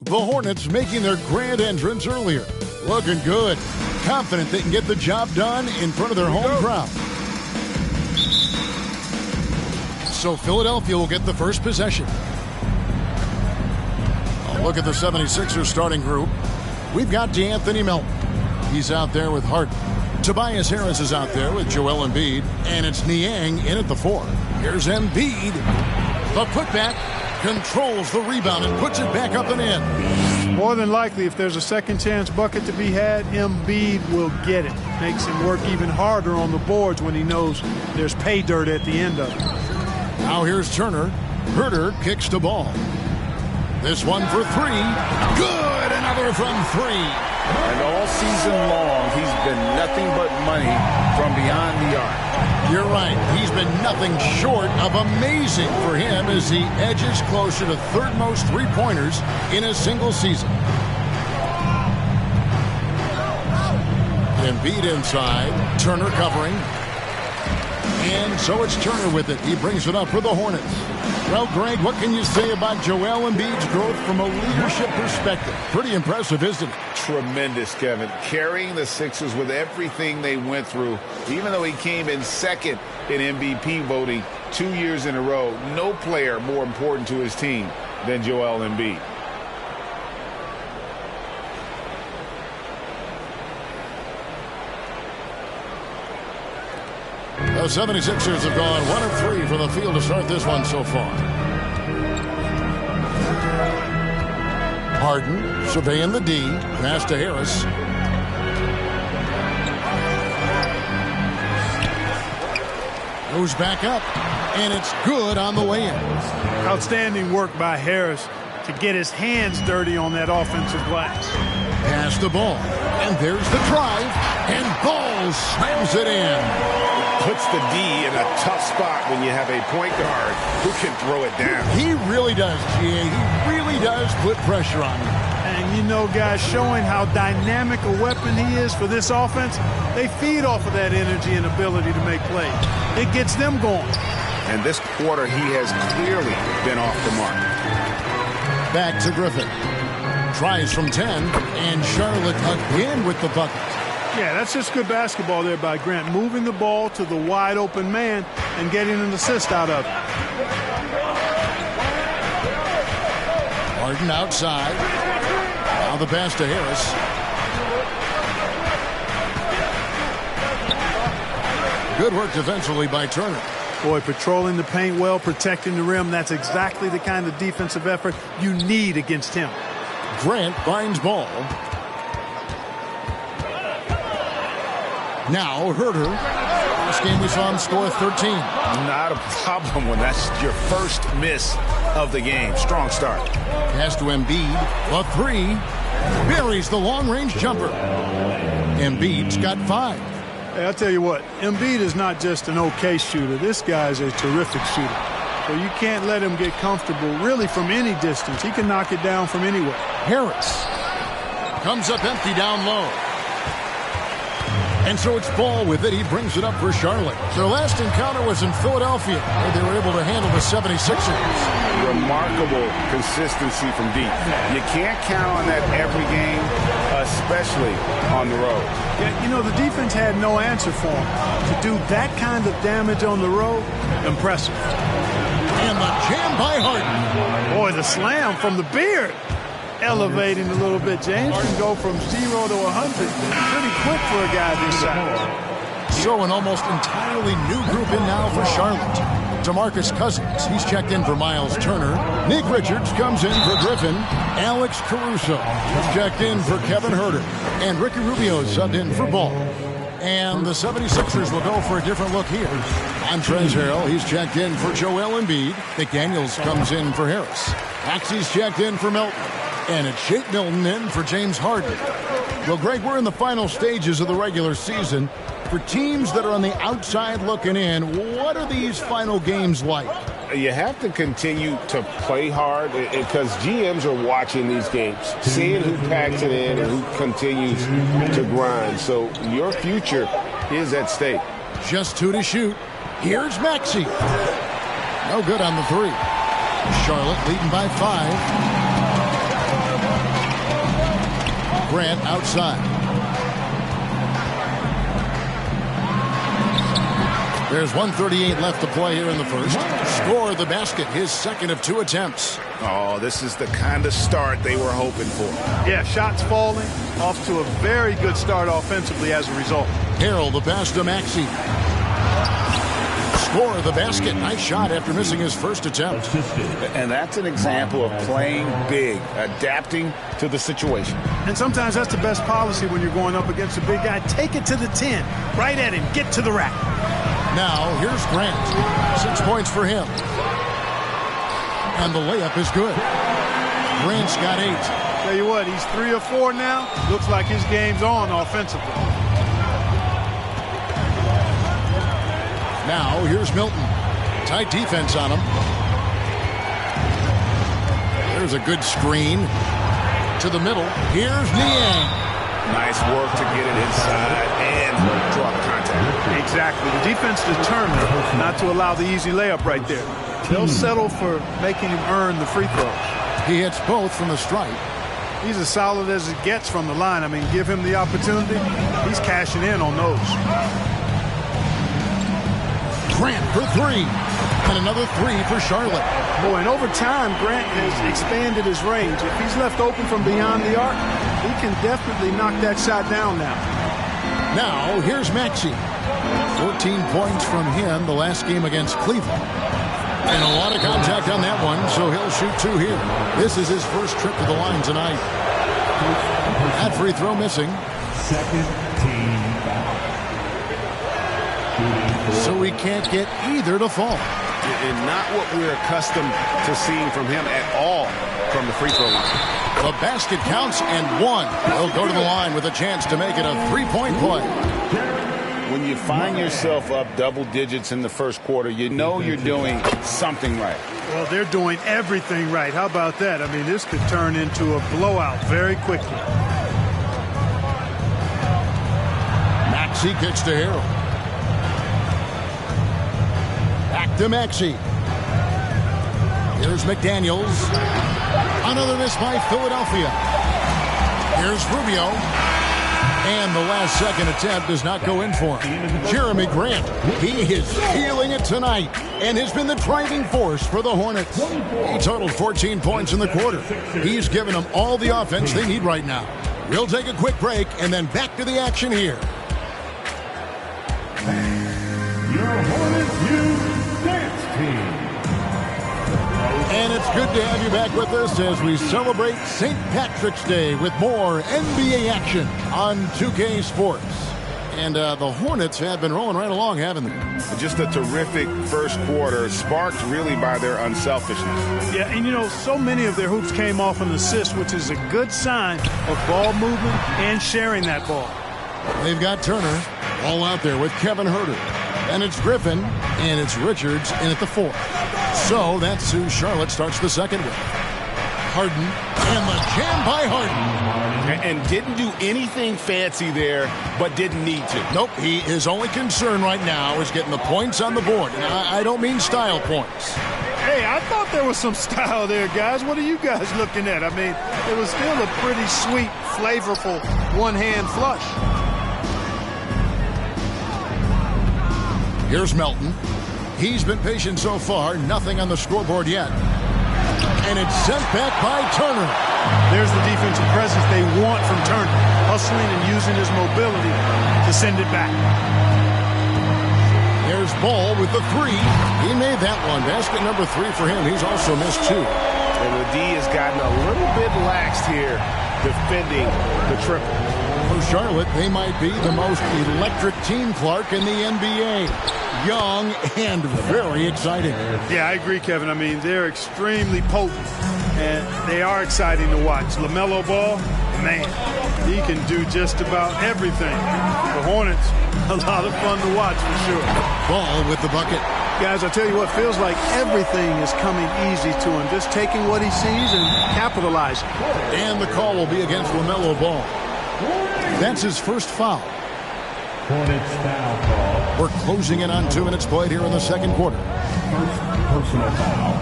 The Hornets making their grand entrance earlier. Looking good. Confident they can get the job done in front of their home crowd. So Philadelphia will get the first possession. Look at the 76ers starting group. We've got DeAnthony Melton. He's out there with Harden. Tobias Harris is out there with Joel Embiid. And it's Niang in at the 4. Here's Embiid. The putback controls the rebound and puts it back up and in. More than likely, if there's a second chance bucket to be had, Embiid will get it. Makes him work even harder on the boards when he knows there's pay dirt at the end of it. Now here's Turner. Herter kicks the ball. This one for 3. Good! Another from 3. And all season long, he's been nothing but money from beyond the arc. You're right. He's been nothing short of amazing for him as he edges closer to third most three-pointers in a single season. Embiid inside. Turner covering. And so it's Turner with it. He brings it up for the Hornets. Well, Greg, what can you say about Joel Embiid's growth from a leadership perspective? Pretty impressive, isn't it? Tremendous, Kevin. Carrying the Sixers with everything they went through, even though he came in second in MVP voting 2 years in a row. No player more important to his team than Joel Embiid. The 76ers have gone 1 of 3 from the field to start this one so far. Harden surveying the D. Pass to Harris. Goes back up. And it's good on the way in. Outstanding work by Harris to get his hands dirty on that offensive glass. Pass the ball. And there's the drive. And Ball slams it in. Puts the D in a tough spot when you have a point guard who can throw it down. He really does, G.A. He really does put pressure on him. And, you know, guys, showing how dynamic a weapon he is for this offense, they feed off of that energy and ability to make plays. It gets them going. And this quarter, he has clearly been off the mark. Back to Griffin. Tries from 10, and Charlotte again with the bucket. Yeah, that's just good basketball there by Grant. Moving the ball to the wide open man and getting an assist out of it. Harden outside. Now the pass to Harris. Good work defensively by Turner. Boy, patrolling the paint well, protecting the rim. That's exactly the kind of defensive effort you need against him. Grant finds Ball. Now Herter. Last game we saw him score 13. Not a problem when that's your first miss of the game. Strong start. Pass to Embiid. A 3. Buries the long-range jumper. Embiid's got 5. Hey, I'll tell you what, Embiid is not just an okay shooter. This guy's a terrific shooter. So you can't let him get comfortable really from any distance. He can knock it down from anywhere. Harris comes up empty down low. And so it's Ball with it. He brings it up for Charlotte. Their last encounter was in Philadelphia, where they were able to handle the 76ers. Remarkable consistency from deep. You can't count on that every game, especially on the road. Yeah, you know, the defense had no answer for him. To do that kind of damage on the road, impressive. And the jam by Harden. Boy, the slam from the beard. Elevating a little bit. James can go from 0 to 100 pretty quick for a guy this size. So an almost entirely new group in now for Charlotte. DeMarcus Cousins, he's checked in for Miles Turner. Nick Richards comes in for Griffin. Alex Caruso is checked in for Kevin Herter. And Ricky Rubio is subbed in for Ball. And the 76ers will go for a different look here. Montrezl Harrell, he's checked in for Joel Embiid. McDaniels comes in for Harris. Maxey's checked in for Melton. And it's Shake Milton in for James Harden. Well, Greg, we're in the final stages of the regular season. For teams that are on the outside looking in, what are these final games like? You have to continue to play hard because GMs are watching these games, seeing who packs it in and who continues to grind. So your future is at stake. Just 2 to shoot. Here's Maxey. No good on the 3. Charlotte leading by 5. Grant outside. There's 1:38 left to play here in the first. Score the basket, his second of 2 attempts. Oh, this is the kind of start they were hoping for. Yeah, shots falling, off to a very good start offensively as a result. Harrell, the pass to Maxey. Score the basket. Nice shot after missing his first attempt. And that's an example of playing big, adapting to the situation. And sometimes that's the best policy when you're going up against a big guy. Take it to the 10. Right at him. Get to the rack. Now, here's Grant. 6 points for him. And the layup is good. Grant's got 8. Tell you what, he's 3 or 4 now. Looks like his game's on offensively. Now, here's Milton. Tight defense on him. There's a good screen. To the middle. Here's Niang. Nice work to get it inside and draw contact. Exactly. The defense determined not to allow the easy layup right there. They'll settle for making him earn the free throws. He hits both from the stripe. He's as solid as it gets from the line. I mean, give him the opportunity. He's cashing in on those. Grant for 3. And another 3 for Charlotte. Boy, and over time, Grant has expanded his range. If he's left open from beyond the arc, he can definitely knock that shot down now. Now, here's Maxey. 14 points from him the last game against Cleveland. And a lot of contact on that one, so he'll shoot 2 here. This is his first trip to the line tonight. That free throw missing. Second team foul. So he can't get either to fall. And not what we're accustomed to seeing from him at all from the free throw line. The basket counts and 1. He'll go to the line with a chance to make it a 3-point play. When you find yourself up double digits in the first quarter, you know you're doing something right. Well, they're doing everything right. How about that? I mean, this could turn into a blowout very quickly. Maxey kicks to Harrell. Back to Maxey. Here's McDaniels. Another miss by Philadelphia. Here's Rubio. And the last second attempt does not go in for him. Jerami Grant, he is feeling it tonight and has been the driving force for the Hornets. He totaled 14 points in the quarter. He's given them all the offense they need right now. We'll take a quick break and then back to the action here. Your Hornets Youth Dance Team. And it's good to have you back with us as we celebrate St. Patrick's Day with more NBA action on 2K Sports. And the Hornets have been rolling right along, haven't they? Just a terrific first quarter, sparked really by their unselfishness. Yeah, and you know, so many of their hoops came off an assist, which is a good sign of ball movement and sharing that ball. They've got Turner all out there with Kevin Huerter. And it's Griffin, and it's Richards in at the 4th. So that's who Charlotte starts the second with. Harden, and the jam by Harden. And didn't do anything fancy there, but didn't need to. Nope, his only concern right now is getting the points on the board. And I don't mean style points. Hey, I thought there was some style there, guys. What are you guys looking at? I mean, it was still a pretty sweet, flavorful one-hand flush. Here's Melton. He's been patient so far. Nothing on the scoreboard yet. And it's sent back by Turner. There's the defensive presence they want from Turner. Hustling and using his mobility to send it back. There's Ball with the 3. He made that one. Basket number 3 for him. He's also missed 2. And the D has gotten a little bit laxed here defending the triple. For Charlotte, they might be the most electric team, Clark, in the NBA. Young and very exciting. Yeah, I agree, Kevin. I mean, they're extremely potent, and they are exciting to watch. LaMelo Ball, man, he can do just about everything. The Hornets, a lot of fun to watch for sure. Ball with the bucket. Guys, I tell you what, feels like everything is coming easy to him. Just taking what he sees and capitalizing. And the call will be against LaMelo Ball. That's his first foul. Hornets foul call. We're closing in on 2 minutes played here in the second quarter. First personal foul.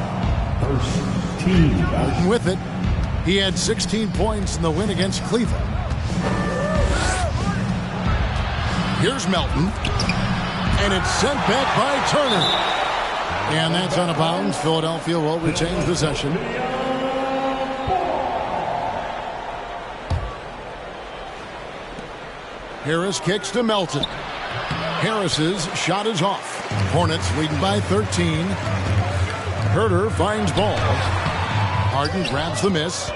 First team foul. With it, he had 16 points in the win against Cleveland. Here's Melton. And it's sent back by Turner. And that's out of bounds. Philadelphia will retain possession. Harris kicks to Melton. Harris's shot is off. Hornets leading by 13. Herter finds ball. Harden grabs the miss.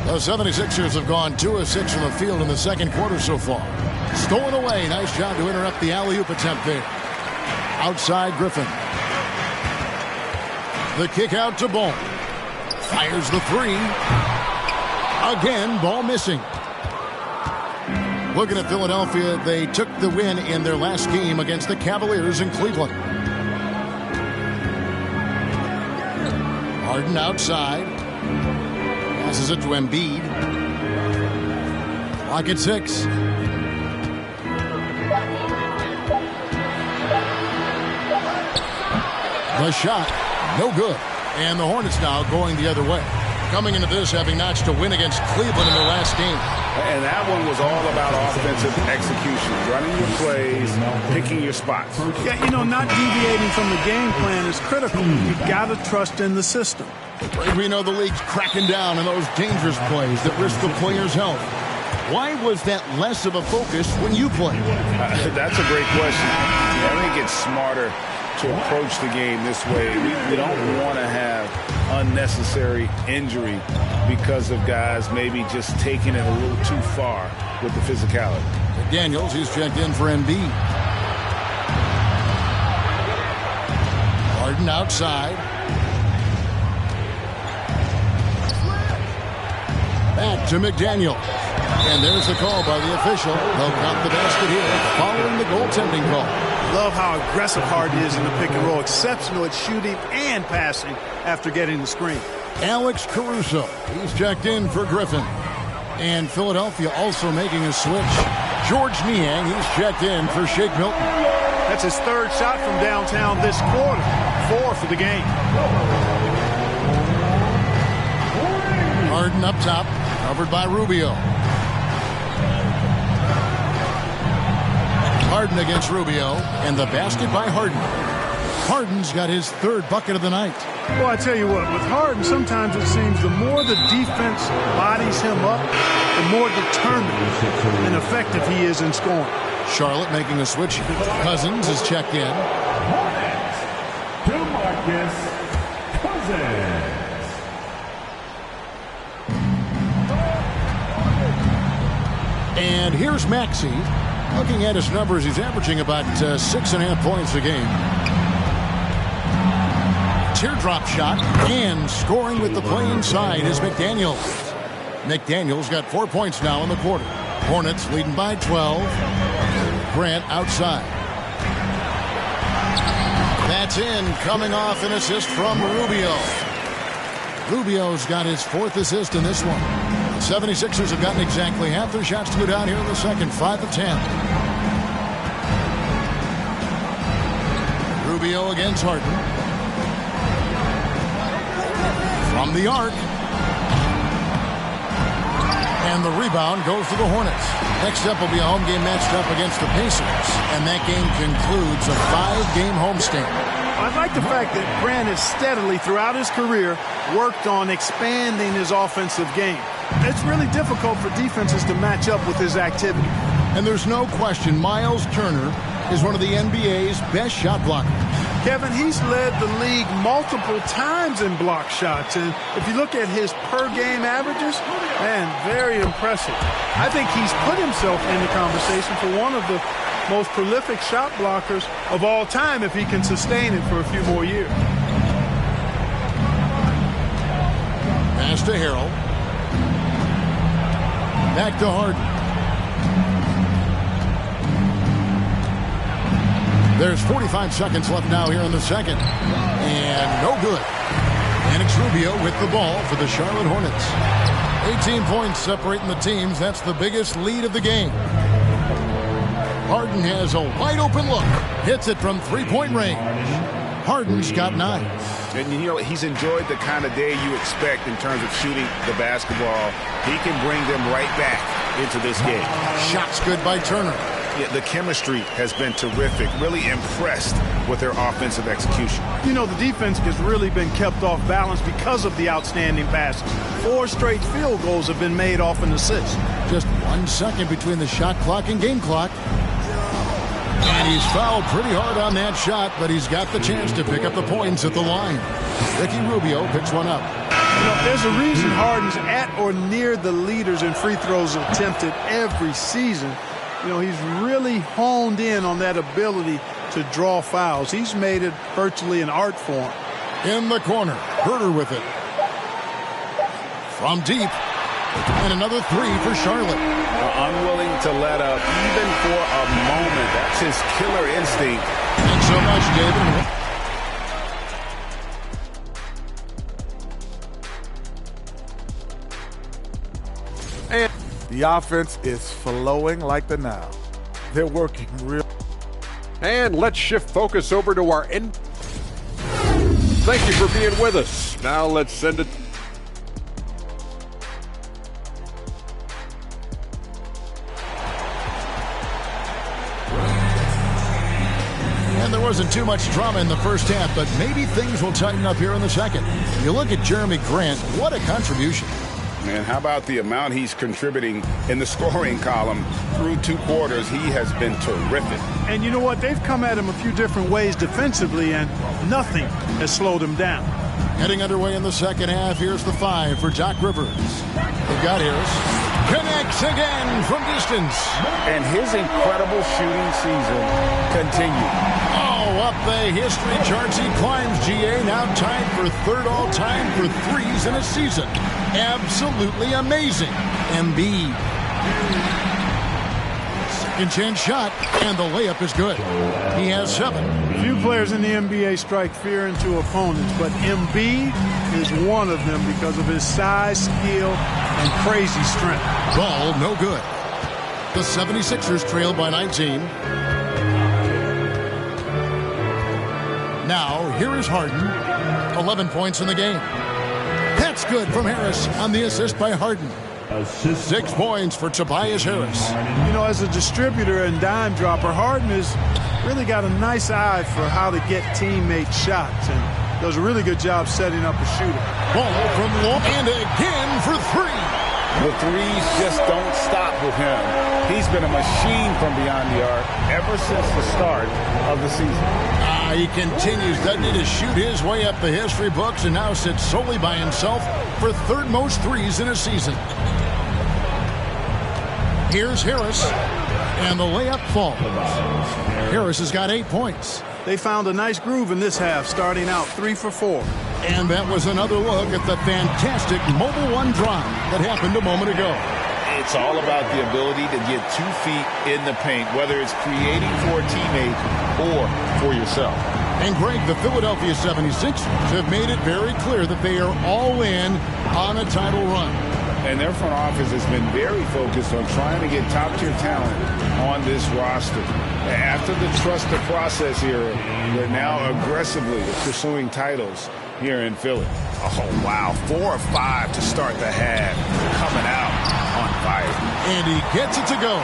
The 76ers have gone 2 of 6 from the field in the second quarter so far. Stolen away. Nice job to interrupt the alley-oop attempt there. Outside Griffin. The kick out to Ball. Fires the three. Again, Ball missing. Looking at Philadelphia, they took the win in their last game against the Cavaliers in Cleveland. Harden outside. Passes it to Embiid. Clock at 6. The shot, no good. And the Hornets now going the other way. Coming into this, having notched a win against Cleveland in their last game. And that one was all about offensive execution. Running your plays, picking your spots. Yeah, you know, not deviating from the game plan is critical. You've got to trust in the system. We know the league's cracking down on those dangerous plays that risk the player's health. Why was that less of a focus when you play? That's a great question. I think it's smarter to approach the game this way. We don't want to have unnecessary injury because of guys maybe just taking it a little too far with the physicality. McDaniels, he's checked in for Embiid. Harden outside. Back to McDaniel. And there's the call by the official. They'll count the basket here following the goaltending call. Love how aggressive Harden is in the pick and roll. Exceptional at shooting and passing after getting the screen. Alex Caruso, he's checked in for Griffin. And Philadelphia also making a switch. George Niang, he's checked in for Shake Milton. That's his third shot from downtown this quarter. 4 for the game. Harden up top, covered by Rubio. Harden against Rubio, and the basket by Harden. Harden's got his third bucket of the night. Well, I tell you what, with Harden, sometimes it seems the more the defense bodies him up, the more determined and effective he is in scoring. Charlotte making a switch. Cousins is checked in. DeMarcus Cousins. And here's Maxey. Looking at his numbers, he's averaging about 6.5 points a game. Teardrop shot and scoring with the play inside is McDaniels. McDaniels got 4 points now in the quarter. Hornets leading by 12. Grant outside. That's in, coming off an assist from Rubio. Rubio's got his 4th assist in this one. 76ers have gotten exactly half their shots to go down here in the second, 5 of 10. Rubio against Harden. From the arc. And the rebound goes to the Hornets. Next up will be a home game matched up against the Pacers. And that game concludes a 5-game homestand. I like the fact that Grant has steadily, throughout his career, worked on expanding his offensive game. It's really difficult for defenses to match up with his activity. And there's no question Miles Turner is one of the NBA's best shot blockers. Kevin, he's led the league multiple times in block shots. And if you look at his per-game averages, man, very impressive. I think he's put himself in the conversation for one of the most prolific shot blockers of all time if he can sustain it for a few more years. Pass to Harrell. Back to Harden. There's 45 seconds left now here in the second. And no good. And it's Rubio with the ball for the Charlotte Hornets. 18 points separating the teams. That's the biggest lead of the game. Harden has a wide open look. Hits it from three-point range. Harden's got 9. And, you know, he's enjoyed the kind of day you expect in terms of shooting the basketball. He can bring them right back into this game. Shots good by Turner. Yeah, the chemistry has been terrific. Really impressed with their offensive execution. You know, the defense has really been kept off balance because of the outstanding passes. 4 straight field goals have been made off an assist. Just 1 second between the shot clock and game clock. And he's fouled pretty hard on that shot, but he's got the chance to pick up the points at the line. Ricky Rubio picks one up. You know, there's a reason Harden's at or near the leaders in free throws attempted every season. You know, he's really honed in on that ability to draw fouls. He's made it virtually an art form. In the corner, Herter with it. From deep. And another 3 for Charlotte. Unwilling to let up even for a moment. That's his killer instinct. Thanks so much, David. And the offense is flowing like the Nile. They're working real. And let's shift focus over to our end. Thank you for being with us. Now let's send it. And there wasn't too much drama in the first half, but maybe things will tighten up here in the second. You look at Jeremy Grant, what a contribution. Man, how about the amount he's contributing in the scoring column through 2 quarters? He has been terrific. And you know what? They've come at him a few different ways defensively, and nothing has slowed him down. Heading underway in the second half, here's the 5 for Doc Rivers. They've got Harris. Connects again from distance. And his incredible shooting season continues. Oh, up the history charts he climbs, GA. Now tied for 3rd all-time for threes in a season. Absolutely amazing. Embiid. Second chance shot, and the layup is good. He has 7. Few players in the NBA strike fear into opponents, but Embiid is one of them because of his size, skill, and crazy strength. Ball no good. The 76ers trail by 19. Now, here is Harden. 11 points in the game. That's good from Harris on the assist by Harden. 6 points for Tobias Harris. You know, as a distributor and dime dropper, Harden has really got a nice eye for how to get teammate shots and does a really good job setting up a shooter. Ball from long and again for 3. The threes just don't stop with him. He's been a machine from beyond the arc ever since the start of the season. He continues, doesn't he, to shoot his way up the history books and now sits solely by himself for 3rd most threes in a season. Here's Harris, and the layup falls. Harris has got 8 points. They found a nice groove in this half, starting out 3 for 4. And that was another look at the fantastic Mobile One drive that happened a moment ago. It's all about the ability to get 2 feet in the paint, whether it's creating for a teammate or for yourself. And Greg, the Philadelphia 76ers have made it very clear that they are all in on a title run. And their front office has been very focused on trying to get top-tier talent on this roster. After the trust the process era, they're now aggressively pursuing titles here in Philly. Oh, wow. 4 or 5 to start the half. Coming out on fire. And he gets it to go.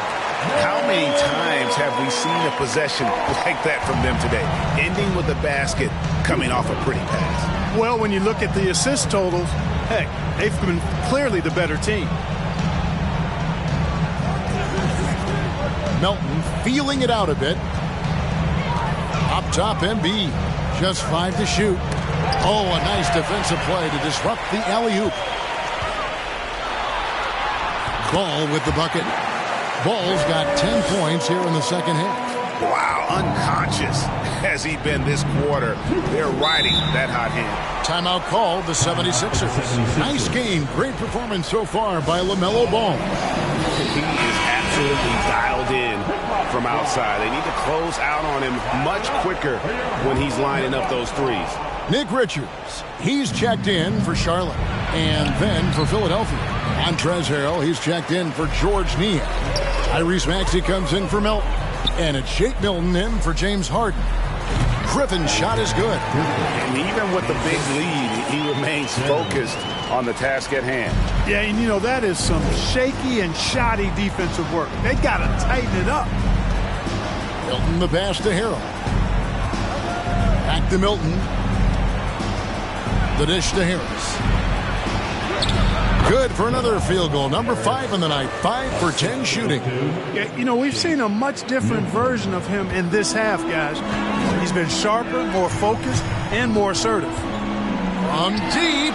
How many times have we seen a possession like that from them today? Ending with a basket, coming off a pretty pass. Well, when you look at the assist totals, heck, they've been clearly the better team. Melton feeling it out a bit. Up top, Embiid. Just 5 to shoot. Oh, a nice defensive play to disrupt the alley-oop. Ball with the bucket. Ball's got 10 points here in the second half. Wow, unconscious has he been this quarter. They're riding that hot hand. Timeout called the 76ers. Nice game. Great performance so far by LaMelo Ball. He is absolutely dialed in from outside. They need to close out on him much quicker when he's lining up those threes. Nick Richards, he's checked in for Charlotte. And then for Philadelphia, Montrezl Harrell, he's checked in for George Niang. Tyrese Maxey comes in for Melton. And it's Shake Milton in for James Harden. Griffin's shot is good. And even with the big lead, he remains focused on the task at hand. Yeah, and you know, that is some shaky and shoddy defensive work. They got to tighten it up. Milton the pass to Harrell. Back to Milton. The dish to Harris. Good for another field goal. Number 5 in the night. 5 for 10 shooting. Yeah, you know, we've seen a much different version of him in this half, guys. He's been sharper, more focused, and more assertive. From deep.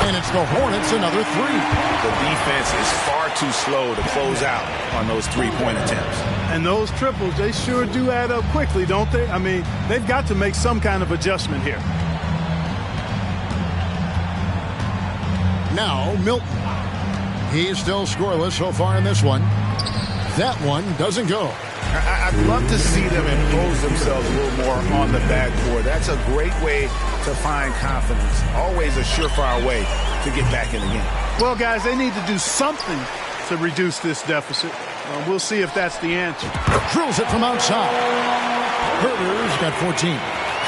And it's the Hornets, another 3. The defense is far too slow to close out on those three-point attempts. And those triples, they sure do add up quickly, don't they? I mean, they've got to make some kind of adjustment here. Now Milton. He's still scoreless so far in this one. That one doesn't go. I'd love to see them impose themselves a little more on the backboard. That's a great way to find confidence. Always a surefire way to get back in the game. Well, guys, they need to do something to reduce this deficit. We'll see if that's the answer. Drills it from outside. Herter's got 14.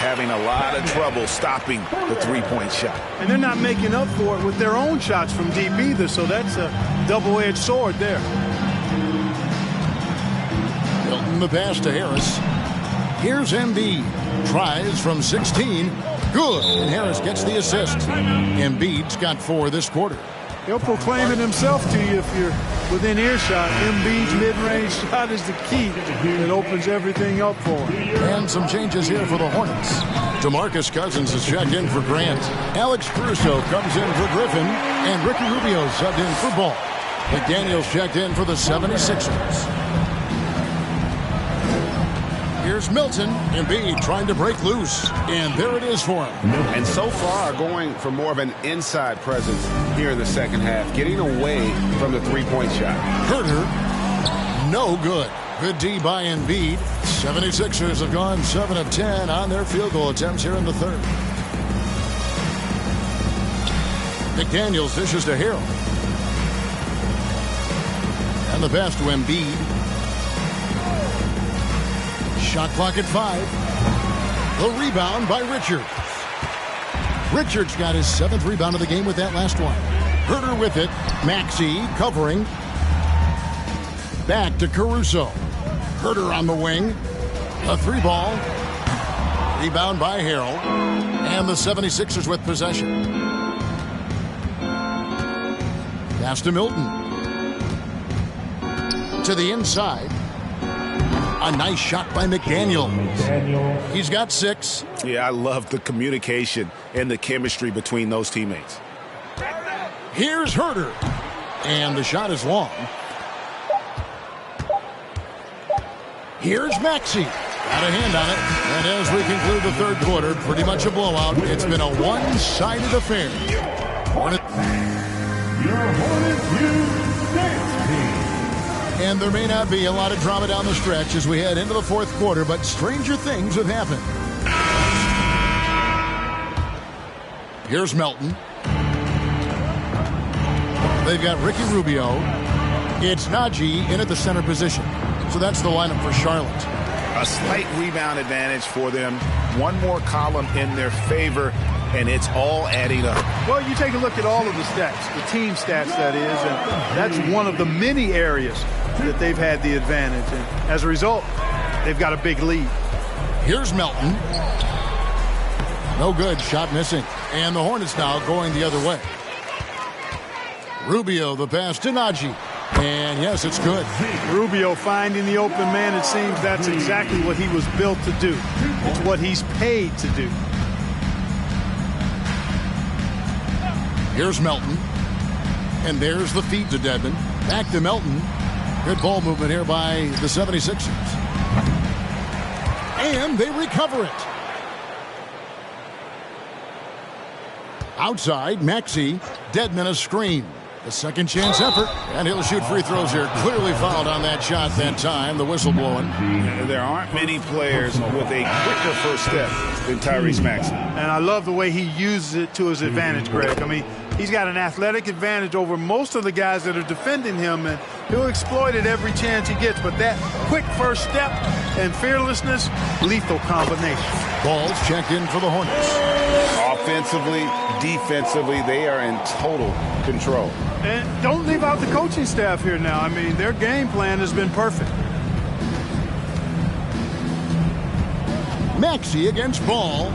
Having a lot of trouble stopping the three-point shot. And they're not making up for it with their own shots from deep either, so that's a double-edged sword there. Milton the pass to Harris. Here's Embiid. Tries from 16. Good. And Harris gets the assist. Embiid's got 4 this quarter. He'll proclaim it himself to you if you're within earshot. Embiid's mid-range shot is the key that opens everything up for him. And some changes here for the Hornets. DeMarcus Cousins is checked in for Grant. Alex Caruso comes in for Griffin. And Ricky Rubio subbed in for Ball. McDaniels checked in for the 76ers. Here's Milton. Embiid trying to break loose. And there it is for him. And so far going for more of an inside presence here in the second half. Getting away from the three-point shot. Herter. No good. Good D by Embiid. 76ers have gone 7 of 10 on their field goal attempts here in the third. McDaniels dishes to Harrell. And the pass to Embiid. Shot clock at 5. The rebound by Richards. Richards got his 7th rebound of the game with that last one. Herter with it. Maxey covering. Back to Caruso. Herter on the wing. A 3-ball. Rebound by Harrell. And the 76ers with possession. Pass to Milton. To the inside. A nice shot by McDaniels. He's got 6. Yeah, I love the communication and the chemistry between those teammates. Here's Herter. And the shot is long. Here's Maxey. Got a hand on it. And as we conclude the third quarter, pretty much a blowout. It's been a one-sided affair. Your Hornets Youth Dance Team. And there may not be a lot of drama down the stretch as we head into the fourth quarter, but stranger things have happened. Here's Melton. They've got Ricky Rubio. It's Najee in at the center position. So that's the lineup for Charlotte. A slight rebound advantage for them. One more column in their favor, and it's all adding up. Well, you take a look at all of the stats, the team stats, that is, and that's one of the many areas that they've had the advantage. And as a result, they've got a big lead. Here's Melton. No good. Shot missing. And the Hornets now going the other way. Rubio, the pass to Najee. And yes, it's good. Rubio finding the open man. It seems that's exactly what he was built to do. It's what he's paid to do. Here's Melton. And there's the feed to Dedmon. Back to Melton. Good ball movement here by the 76ers. And they recover it. Outside, Maxey. Dedmon a screen. The second chance effort. And he'll shoot free throws here. Clearly fouled on that shot that time. The whistle blowing. There aren't many players with a quicker first step than Tyrese Maxey. And I love the way he uses it to his advantage, Greg. I mean, he's got an athletic advantage over most of the guys that are defending him, and he'll exploit it every chance he gets. But that quick first step and fearlessness, lethal combination. Ball's checked in for the Hornets. Offensively, defensively, they are in total control. And don't leave out the coaching staff here now. I mean, their game plan has been perfect. Maxey against Ball.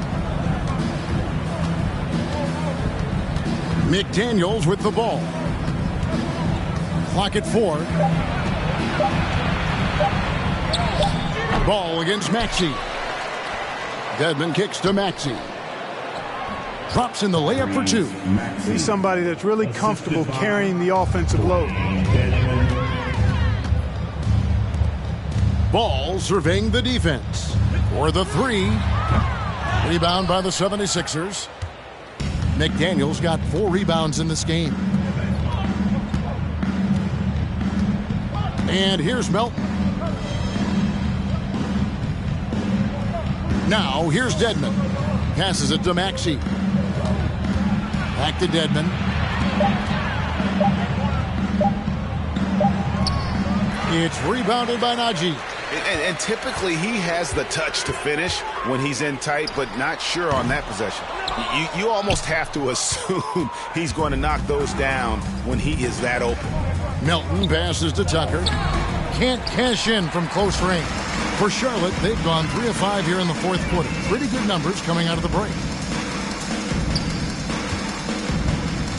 McDaniels with the ball. Clock at 4. Ball against Maxey. Dedmon kicks to Maxey. Drops in the layup for 2. He's somebody that's really comfortable carrying the offensive load. Ball surveying the defense. For the 3. Rebound by the 76ers. McDaniels got 4 rebounds in this game. And here's Melton. Now here's Dedmon. Passes it to Maxey. Back to Dedmon. It's rebounded by Najee. And typically he has the touch to finish when he's in tight, but not sure on that possession. You almost have to assume he's going to knock those down when he is that open. Melton passes to Tucker. Can't cash in from close range. For Charlotte, they've gone 3 of 5 here in the fourth quarter. Pretty good numbers coming out of the break.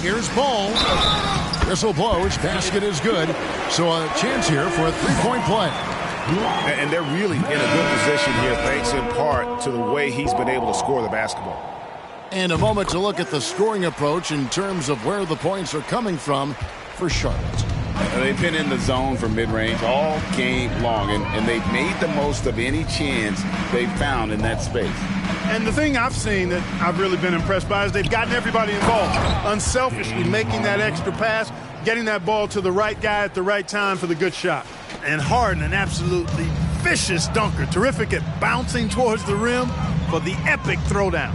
Here's Ball. Whistle blows. Basket is good. So a chance here for a 3-point play. And they're really in a good position here, thanks in part to the way he's been able to score the basketball. And a moment to look at the scoring approach in terms of where the points are coming from for Charlotte. They've been in the zone for mid-range all game long, and they've made the most of any chance they've found in that space. And the thing I've seen that I've really been impressed by is they've gotten everybody involved, unselfishly making that extra pass, getting that ball to the right guy at the right time for the good shot. And Harden, an absolutely vicious dunker, terrific at bouncing towards the rim for the epic throwdown.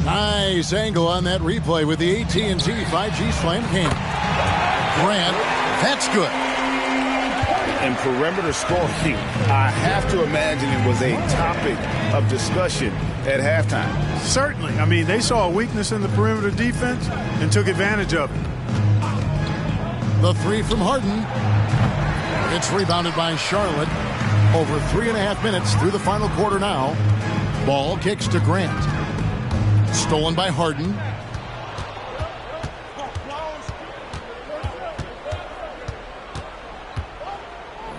Nice angle on that replay with the AT&T 5G Slam Cam. Grant, that's good. And perimeter scoring, I have to imagine it was a topic of discussion at halftime. Certainly. I mean, they saw a weakness in the perimeter defense and took advantage of it. The 3 from Harden. It's rebounded by Charlotte. Over 3.5 minutes through the final quarter now. Ball kicks to Grant. Stolen by Harden.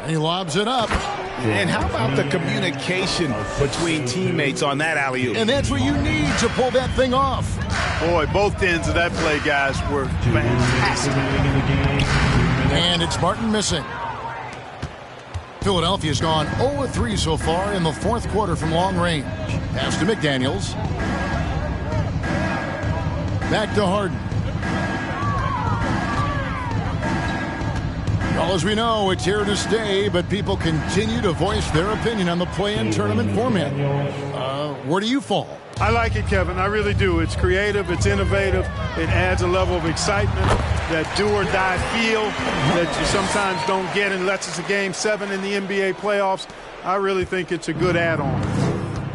He lobs it up. And how about the communication between teammates on that alley-oop? And that's what you need to pull that thing off. Boy, both ends of that play, guys, were fantastic. And it's Martin missing. Philadelphia's gone 0-3 so far in the fourth quarter from long range. Pass to McDaniels. Back to Harden. Well, as we know, it's here to stay, but people continue to voice their opinion on the play-in tournament format. Where do you fall? I like it, Kevin. I really do. It's creative. It's innovative. It adds a level of excitement, that do-or-die feel that you sometimes don't get unless it's a Game 7 in the NBA playoffs. I really think it's a good add-on.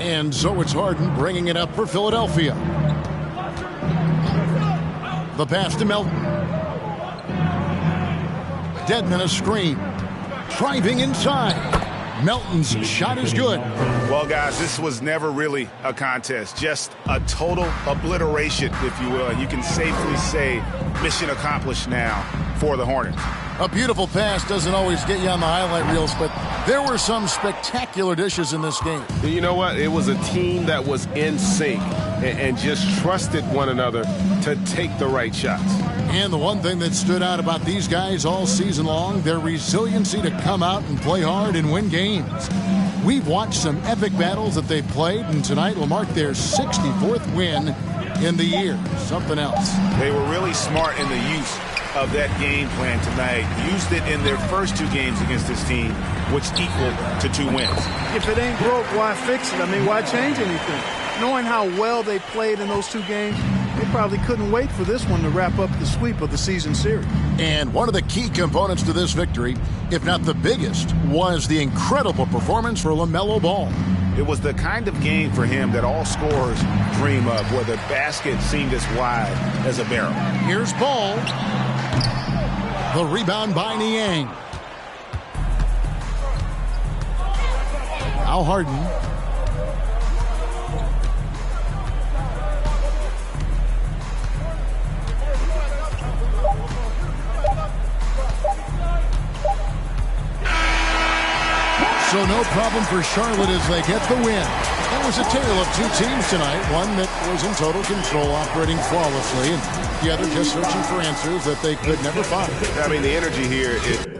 And so it's Harden bringing it up for Philadelphia. The pass to Melton. Dedmon a screen. Driving inside. Melton's shot is good. Well, guys, this was never really a contest. Just a total obliteration, if you will. And you can safely say mission accomplished now for the Hornets. A beautiful pass doesn't always get you on the highlight reels, but there were some spectacular dishes in this game. You know what? It was a team that was in sync and just trusted one another to take the right shots. And the one thing that stood out about these guys all season long, their resiliency to come out and play hard and win games. We've watched some epic battles that they've played, and tonight will mark their 64th win in the year. Something else. They were really smart in the use of that game plan tonight. Used it in their first 2 games against this team, which equaled to 2 wins. If it ain't broke, why fix it? I mean, why change anything? Knowing how well they played in those 2 games, they probably couldn't wait for this one to wrap up the sweep of the season series. And one of the key components to this victory, if not the biggest, was the incredible performance for LaMelo Ball. It was the kind of game for him that all scorers dream of, where the basket seemed as wide as a barrel. Here's Ball. The rebound by Niang. Now Harden. So no problem for Charlotte as they get the win. That was a tale of two teams tonight. One that was in total control, operating flawlessly, and the other just searching for answers that they could never find. I mean, the energy here is